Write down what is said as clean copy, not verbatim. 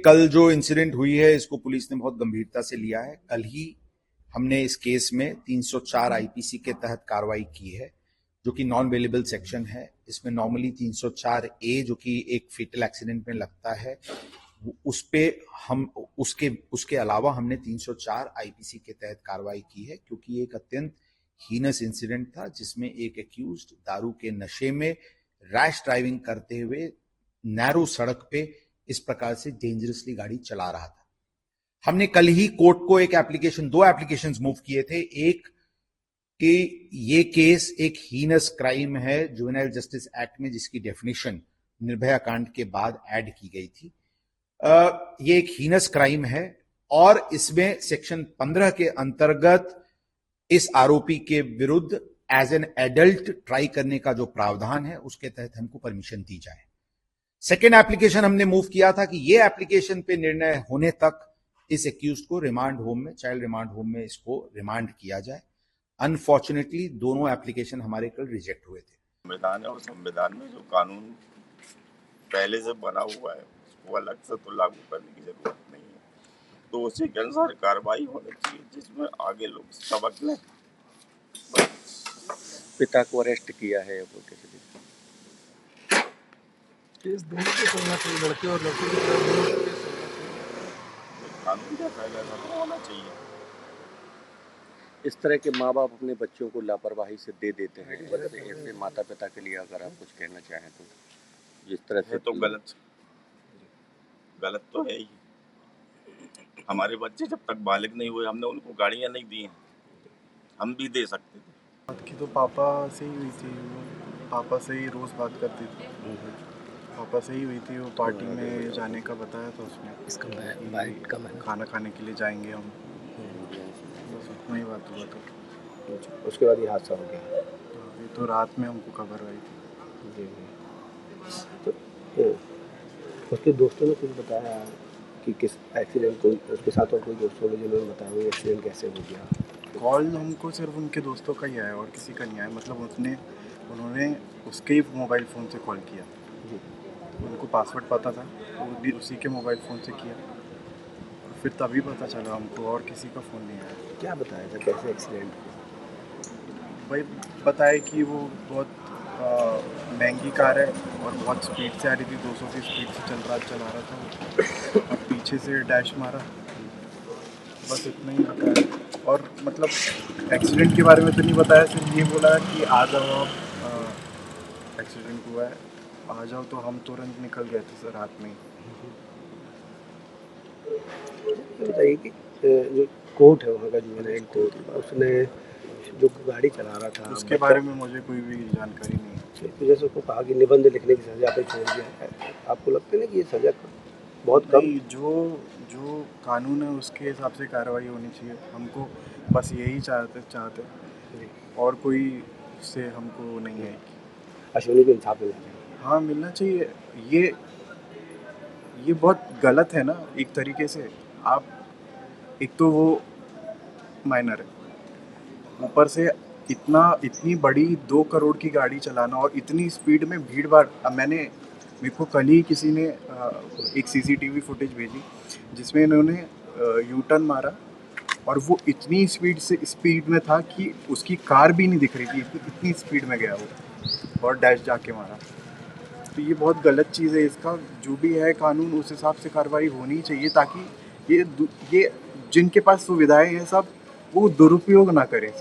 कल जो इंसिडेंट हुई है इसको पुलिस ने बहुत गंभीरता से लिया है। कल ही हमने इस केस में 304 आईपीसी के तहत कार्रवाई की है, जो कि नॉन बेलेबल सेक्शन है। इसमें नॉर्मली 304 ए जो कि एक फेटल एक्सीडेंट में लगता है, उस पे हम उसके अलावा हमने 304 आईपीसी के तहत कार्रवाई की है, क्योंकि एक अत्यंत हीनस इंसिडेंट था जिसमें एक एक्यूज्ड दारू के नशे में रैश ड्राइविंग करते हुए नैरो सड़क पे इस प्रकार से डेंजरसली गाड़ी चला रहा था। हमने कल ही कोर्ट को दो एप्लीकेशंस मूव किए थे। एक कि ये केस एक हीनस क्राइम है जुवेनाइल जस्टिस एक्ट में, जिसकी डेफिनेशन निर्भया कांड के बाद ऐड की गई थी। ये एक हीनस क्राइम है और इसमें सेक्शन 15 के अंतर्गत इस आरोपी के विरुद्ध एज एन एडल्ट ट्राई करने का जो प्रावधान है उसके तहत हमको परमिशन दी जाए। सेकेंड एप्लीकेशन हमने मूव किया था कि ये एप्लीकेशन पे निर्णय होने तक इस एक्यूज को रिमांड होम में, चाइल्ड रिमांड होम में इसको रिमांड किया जाए। अनफॉर्चुनेटली दोनों एप्लीकेशन हमारे कल रिजेक्ट हुए थे। संविधान है और संविधान में जो कानून पहले से बना हुआ है उसको अलग से तो लागू करने की जरूरत नहीं है, तो उसी के अनुसार कार्रवाई होनी चाहिए जिसमें आगे लोग सबक लें। पिता को अरेस्ट किया है वो कैसे केस दोनों पे चलना चाहिए, लड़के और लड़के की तरफ दोनों पे केस चलना चाहिए। कानून क्या पहले होना चाहिए। इस तरह के माँ बाप अपने बच्चों को लापरवाही से दे देते हैं, ऐसे माता पिता के लिए अगर आप कुछ कहना चाहें तो जिस तरह से तो गलत तो है ही। हमारे बच्चे जब तक बालिग नहीं हुए हमने उनको गाड़ियां नहीं दी हैं, हम भी दे सकते थे। बात की तो पापा से ही हुई थी, पापा से ही रोज़ बात करती थी, पापा से ही हुई थी। वो पार्टी में जाने का बताया था उसने, खाना खाने के लिए जाएंगे हम, बस उतना ही बात हुआ था। उसके बाद ये हादसा हो गया। ये तो रात में हमको खबर आई थी। तो उसके दोस्तों ने कुछ बताया कि किस एक्सीडेंट कोई उसके साथ और कोई दोस्तों ने जिन्होंने बताया वो एक्सीडेंट कैसे हो गया? कॉल हमको सिर्फ उनके दोस्तों का ही आया और किसी का नहीं आया। मतलब उन्होंने उसके ही मोबाइल फ़ोन से कॉल किया, उनको पासवर्ड पता था, वो भी उसी के मोबाइल फ़ोन से किया और फिर तभी पता चला हमको, और किसी का फ़ोन नहीं आया। क्या बताया था कैसे एक्सीडेंट हुआ? भाई बताया कि वो बहुत महंगी कार है और बहुत स्पीड से आ रही थी, 200 की स्पीड से चला रहा था और पीछे से डैश मारा, बस इतना ही बताया। और मतलब एक्सीडेंट के बारे में तो नहीं बताया, सिर्फ ये बोला कि आ जाओ आप, एक्सीडेंट हुआ है आ जाओ। तो हम तुरंत निकल गए थे सर रात में ही। बताइए कि जो कोर्ट है वहाँ का जुवेनाइल कोर्ट, उसने जो गाड़ी चला रहा था उसके बारे में मुझे कोई भी जानकारी नहीं है। तो जैसे उसको कहा कि निबंध लिखने की सज़ा पे छोड़ दिया है, आपको लगता है ना कि ये सज़ा बहुत कम? जो कानून है उसके हिसाब से कार्रवाई होनी चाहिए। हमको बस यही चाहते और कोई से हमको नहीं है कि अश्विनी को इंसाफ मिलना चाहिए। हाँ मिलना चाहिए। ये बहुत गलत है ना एक तरीके से। आप एक तो वो माइनर है, ऊपर से इतनी बड़ी 2 करोड़ की गाड़ी चलाना और इतनी स्पीड में भीड़ भाड़। मेरे को कल ही किसी ने एक सीसीटीवी फुटेज भेजी जिसमें इन्होंने यू टर्न मारा और वो इतनी स्पीड में था कि उसकी कार भी नहीं दिख रही थी, इतनी स्पीड में गया वो और डैश जाके मारा। तो ये बहुत गलत चीज़ है। इसका जो भी है कानून उस हिसाब से कार्रवाई होनी चाहिए, ताकि ये जिनके पास सुविधाएं हैं सब वो दुरुपयोग ना करें।